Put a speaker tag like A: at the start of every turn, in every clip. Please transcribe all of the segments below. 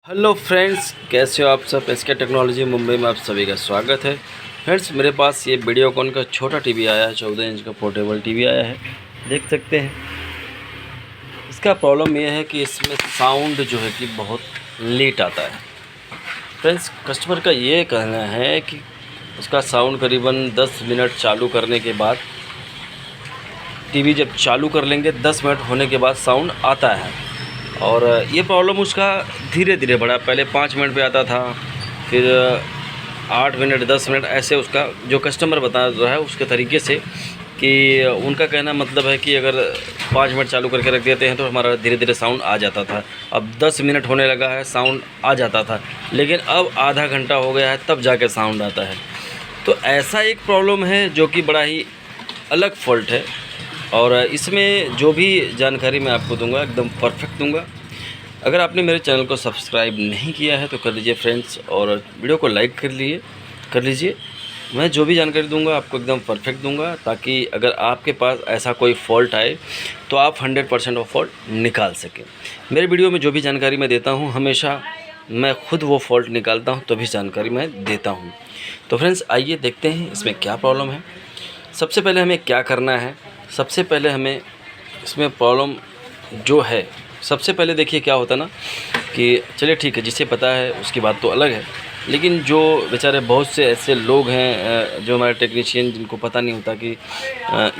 A: Hello friends, कैसे हो आप सब। एसके टेक्नोलॉजी मुंबई में आप सभी का स्वागत है। फ्रेंड्स, मेरे पास ये वीडियोकॉन का छोटा टीवी आया है, 14 इंच का पोर्टेबल टीवी आया है। देख सकते हैं। इसका प्रॉब्लम ये है कि इसमें साउंड जो है कि बहुत लेट आता है। फ्रेंड्स, कस्टमर का ये कहना है कि उसका साउंड करीबन 10 मिनट चालू करने के बाद, टीवी जब चालू कर लेंगे 10 मिनट होने के बाद साउंड आता है। और ये प्रॉब्लम उसका धीरे धीरे बढ़ा। पहले 5 मिनट पे आता था, फिर 8 मिनट, 10 मिनट, ऐसे उसका जो कस्टमर बता रहा है उसके तरीके से, कि उनका कहना मतलब है कि अगर 5 मिनट चालू करके रख देते हैं तो हमारा धीरे धीरे साउंड आ जाता था। अब 10 मिनट होने लगा है, साउंड आ जाता था, लेकिन अब आधा घंटा हो गया है तब जाके साउंड आता है। तो ऐसा एक प्रॉब्लम है जो कि बड़ा ही अलग फॉल्ट है। और इसमें जो भी जानकारी मैं आपको दूंगा एकदम परफेक्ट दूंगा। अगर आपने मेरे चैनल को सब्सक्राइब नहीं किया है तो कर लीजिए फ्रेंड्स, और वीडियो को लाइक कर लीजिए। मैं जो भी जानकारी दूंगा आपको एकदम परफेक्ट दूंगा, ताकि अगर आपके पास ऐसा कोई फ़ॉल्ट आए तो आप 100% वो फॉल्ट निकाल सकें। मेरे वीडियो में जो भी जानकारी मैं देता हूँ, हमेशा मैं खुद वो फॉल्ट निकालता हूँ तभी जानकारी मैं देता हूँ। तो फ्रेंड्स, आइए देखते हैं इसमें क्या प्रॉब्लम है। सबसे पहले हमें क्या करना है, सबसे पहले हमें इसमें प्रॉब्लम जो है, सबसे पहले देखिए क्या होता है ना, कि चलिए ठीक है, जिसे पता है उसकी बात तो अलग है, लेकिन जो बेचारे बहुत से ऐसे लोग हैं जो हमारे टेक्नीशियन, जिनको पता नहीं होता कि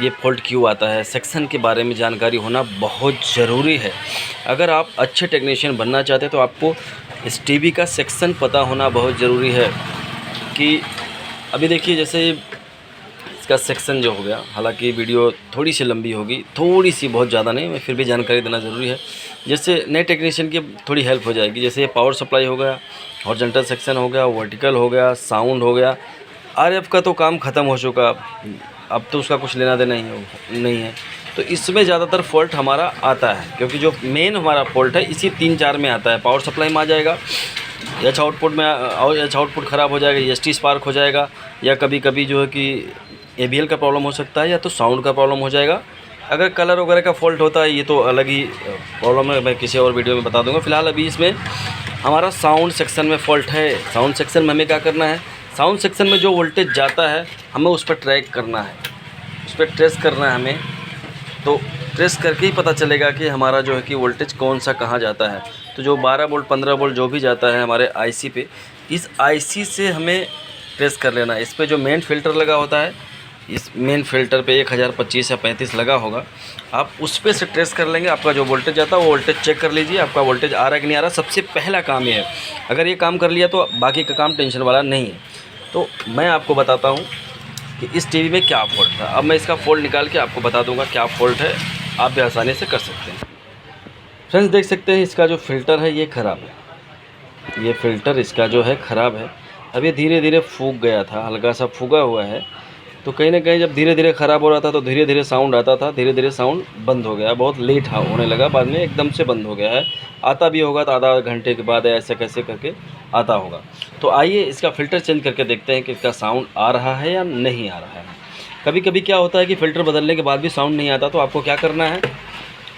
A: ये फॉल्ट क्यों आता है। सेक्शन के बारे में जानकारी होना बहुत ज़रूरी है। अगर आप अच्छे टेक्नीशियन बनना चाहते हैं तो आपको इस टीवी का सेक्शन पता होना बहुत ज़रूरी है। कि अभी देखिए, जैसे इसका सेक्शन जो हो गया, हालांकि वीडियो थोड़ी सी लंबी होगी, थोड़ी सी, बहुत ज़्यादा नहीं, मैं फिर भी जानकारी देना ज़रूरी है, जिससे नए टेक्नीशियन की थोड़ी हेल्प हो जाएगी। जैसे ये पावर सप्लाई हो गया, हॉरिजॉन्टल सेक्शन हो गया, वर्टिकल हो गया, साउंड हो गया। आरएफ का तो काम ख़त्म हो चुका, अब तो उसका कुछ लेना देना नहीं है। तो इसमें ज़्यादातर फॉल्ट हमारा आता है, क्योंकि जो मेन हमारा फॉल्ट है इसी 3-4 में आता है। पावर सप्लाई में आ जाएगा, एच आउटपुट में एच आउटपुट ख़राब हो जाएगा, एसटी स्पार्क हो जाएगा, या कभी कभी जो है कि एबीएल का प्रॉब्लम हो सकता है, या तो साउंड का प्रॉब्लम हो जाएगा। अगर कलर वगैरह का फॉल्ट होता है, ये तो अलग ही प्रॉब्लम है, मैं किसी और वीडियो में बता दूंगा। फिलहाल अभी इसमें हमारा साउंड सेक्शन में फॉल्ट है। साउंड सेक्शन में हमें क्या करना है, साउंड सेक्शन में जो वोल्टेज जाता है हमें उस पर ट्रैक करना है, उस पर ट्रेस करना है हमें। तो ट्रेस करके ही पता चलेगा कि हमारा जो है कि वोल्टेज कौन सा कहाँ जाता है। तो जो 12 वोल्ट 15 वोल्ट जो भी जाता है हमारे आईसी पे, इस आईसी से हमें ट्रेस कर लेना है। इस पर जो मेन फ़िल्टर लगा होता है, इस मेन फ़िल्टर पे 1025 या 35 लगा होगा, आप उस पे से ट्रेस कर लेंगे। आपका जो वोल्टेज आता है वो वोल्टेज चेक कर लीजिए, आपका वोल्टेज आ रहा है कि नहीं आ रहा। सबसे पहला काम ये है, अगर ये काम कर लिया तो बाकी का काम टेंशन वाला नहीं है। तो मैं आपको बताता हूँ कि इस टीवी में क्या फॉल्ट था। अब मैं इसका फॉल्ट निकाल के आपको बता दूँगा क्या फ़ॉल्ट है, आप भी आसानी से कर सकते हैं। फ्रेंड्स, देख सकते हैं इसका जो फ़िल्टर है ये ख़राब है। ये फ़िल्टर इसका जो है ख़राब है। अब ये धीरे धीरे फूक गया था, हल्का सा फूगा हुआ है। तो कहीं ना कहीं जब धीरे धीरे ख़राब हो रहा था तो धीरे धीरे साउंड आता था, धीरे धीरे साउंड बंद हो गया, बहुत लेट होने लगा, बाद में एकदम से बंद हो गया है। आता भी होगा तो आधा घंटे के बाद ऐसे कैसे करके आता होगा। तो आइए इसका फ़िल्टर चेंज करके देखते हैं कि इसका साउंड आ रहा है या नहीं आ रहा है। कभी कभी क्या होता है कि फ़िल्टर बदलने के बाद भी साउंड नहीं आता, तो आपको क्या करना है,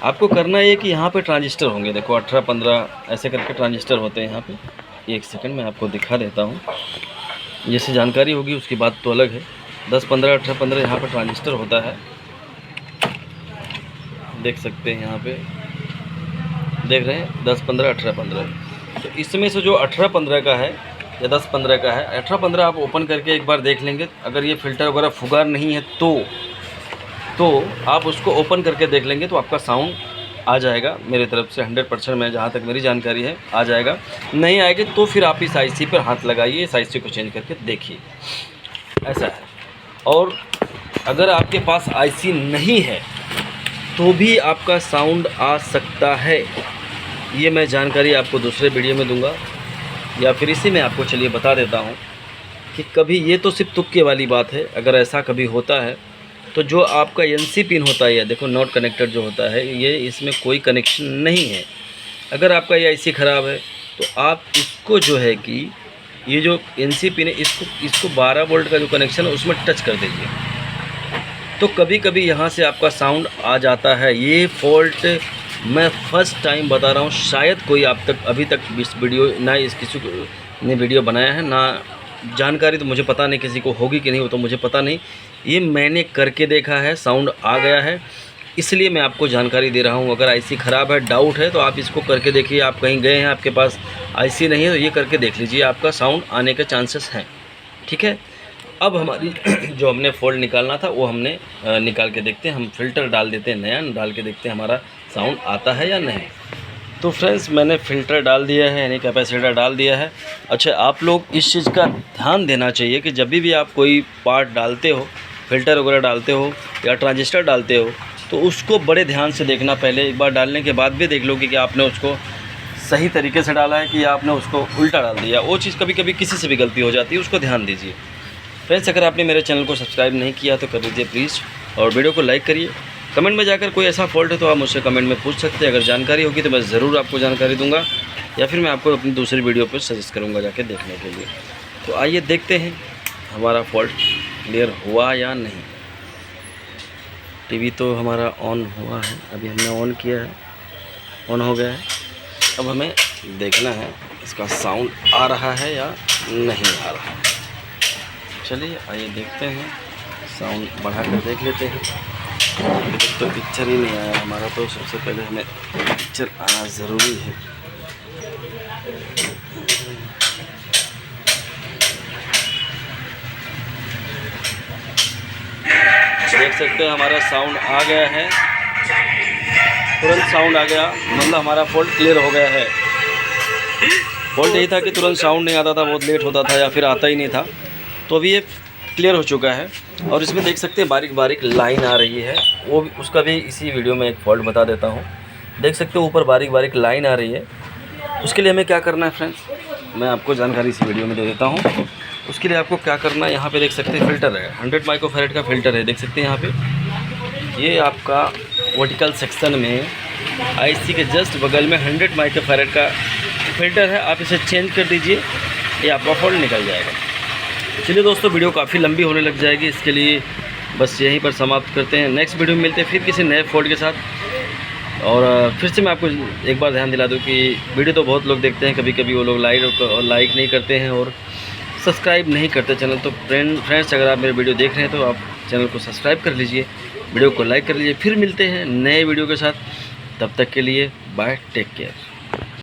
A: आपको करना है कि यहाँ पर ट्रांजिस्टर होंगे, देखो 18-15 ऐसे करके ट्रांजिस्टर होते हैं यहाँ पर। एक सेकेंड मैं आपको दिखा देता हूँ, जैसे जानकारी होगी उसकी बात तो अलग है। 10, 15, 18, 15 यहाँ पर ट्रांजिस्टर होता है, देख सकते हैं यहाँ पे, देख रहे हैं 10, 15, 18, 15। तो इसमें से जो 18, 15 का है या 10, 15 का है, 18, 15 आप ओपन करके एक बार देख लेंगे। अगर ये फ़िल्टर वगैरह फुगा नहीं है तो आप उसको ओपन करके देख लेंगे तो आपका साउंड आ जाएगा। मेरी तरफ से 100%, मैं जहाँ तक मेरी जानकारी है आ जाएगा। नहीं आएगी तो फिर आप इस आईसी पर हाथ लगाइए, इस आईसी को चेंज करके देखिए, ऐसा है। और अगर आपके पास आईसी नहीं है तो भी आपका साउंड आ सकता है। ये मैं जानकारी आपको दूसरे वीडियो में दूंगा, या फिर इसी में आपको चलिए बता देता हूँ कि कभी, ये तो सिर्फ तुक्के वाली बात है, अगर ऐसा कभी होता है तो जो आपका एनसी पिन होता है, देखो नॉट कनेक्टेड जो होता है, ये इसमें कोई कनेक्शन नहीं है। अगर आपका ये आईसी ख़राब है तो आप इसको जो है कि ये जो एनसी पिन है, इसको 12 वोल्ट का जो कनेक्शन है उसमें टच कर दीजिए। तो कभी कभी यहाँ से आपका साउंड आ जाता है। ये फॉल्ट मैं फ़र्स्ट टाइम बता रहा हूँ, शायद कोई आप तक अभी तक इस वीडियो ना इस किसी ने वीडियो बनाया है ना, जानकारी तो मुझे पता नहीं किसी को होगी कि नहीं, वो तो मुझे पता नहीं। ये मैंने करके देखा है, साउंड आ गया है, इसलिए मैं आपको जानकारी दे रहा हूँ। अगर आईसी ख़राब है, डाउट है, तो आप इसको करके देखिए। आप कहीं गए हैं, आपके पास आईसी नहीं है, तो ये करके देख लीजिए, आपका साउंड आने के चांसेस हैं। ठीक है, अब हमारी जो हमने फ़ोल्ड निकालना था वो हमने निकाल के देखते हैं। हम फ़िल्टर डाल देते हैं, नया डाल के देखते हैं हमारा साउंड आता है या नहीं। तो फ्रेंड्स, मैंने फ़िल्टर डाल दिया है, यानी कैपेसिटर डाल दिया है। अच्छा, आप लोग इस चीज़ का ध्यान देना चाहिए कि जब भी आप कोई पार्ट डालते हो, फ़िल्टर वगैरह डालते हो या ट्रांजिस्टर डालते हो, तो उसको बड़े ध्यान से देखना। पहले एक बार डालने के बाद भी देख लो कि आपने उसको सही तरीके से डाला है कि आपने उसको उल्टा डाल दिया। वो चीज़ कभी कभी किसी से भी गलती हो जाती है, उसको ध्यान दीजिए। फ्रेंड्स, अगर आपने मेरे चैनल को सब्सक्राइब नहीं किया तो कर दीजिए प्लीज़, और वीडियो को लाइक करिए। कमेंट में जाकर कोई ऐसा फॉल्ट है तो आप मुझसे कमेंट में पूछ सकते हैं। अगर जानकारी होगी तो मैं ज़रूर आपको जानकारी दूंगा, या फिर मैं आपको अपनी दूसरी वीडियो पर सजेस्ट करूंगा जाके देखने के लिए। तो आइए देखते हैं हमारा फॉल्ट क्लियर हुआ या नहीं। टीवी तो हमारा ऑन हुआ है, अभी हमने ऑन किया है, ऑन हो गया है। अब हमें देखना है इसका साउंड आ रहा है या नहीं आ रहा है। चलिए आइए देखते हैं, साउंड बढ़ा कर देख लेते हैं। अभी तक तो पिक्चर ही नहीं आया हमारा, तो सबसे पहले हमें पिक्चर आना ज़रूरी है। देख सकते हैं हमारा साउंड आ गया है, तुरंत साउंड आ गया, मतलब हमारा फॉल्ट क्लियर हो गया है। फॉल्ट यही था कि तुरंत साउंड नहीं आता था, बहुत लेट होता था या फिर आता ही नहीं था। तो अभी ये क्लियर हो चुका है, और इसमें देख सकते हैं बारीक बारीक लाइन आ रही है, वो भी उसका भी इसी वीडियो में एक फॉल्ट बता देता हूँ। देख सकते हो ऊपर बारीक बारीक लाइन आ रही है। उसके लिए हमें क्या करना है फ्रेंड्स, मैं आपको जानकारी इसी वीडियो में दे देता हूँ। उसके लिए आपको क्या करना है, यहाँ पे देख सकते हैं फ़िल्टर है, 100 माइक्रोफैरड का फ़िल्टर है। देख सकते हैं यहाँ पे, ये आपका वर्टिकल सेक्शन में आईसी के जस्ट बगल में 100 माइक्रोफैरड का फ़िल्टर है। आप इसे चेंज कर दीजिए, ये आपका फॉल्ट निकल जाएगा। चलिए दोस्तों, वीडियो काफ़ी लंबी होने लग जाएगी, इसके लिए बस यहीं पर समाप्त करते हैं। नेक्स्ट वीडियो में मिलते हैं फिर किसी नए फॉल्ट के साथ। और फिर से मैं आपको एक बार ध्यान दिला दूं कि वीडियो तो बहुत लोग देखते हैं, कभी कभी वो लोग लाइक नहीं करते हैं और सब्सक्राइब नहीं करते चैनल। तो फ्रेंड्स, अगर आप मेरे वीडियो देख रहे हैं तो आप चैनल को सब्सक्राइब कर लीजिए, वीडियो को लाइक कर लीजिए। फिर मिलते हैं नए वीडियो के साथ, तब तक के लिए बाय, टेक केयर।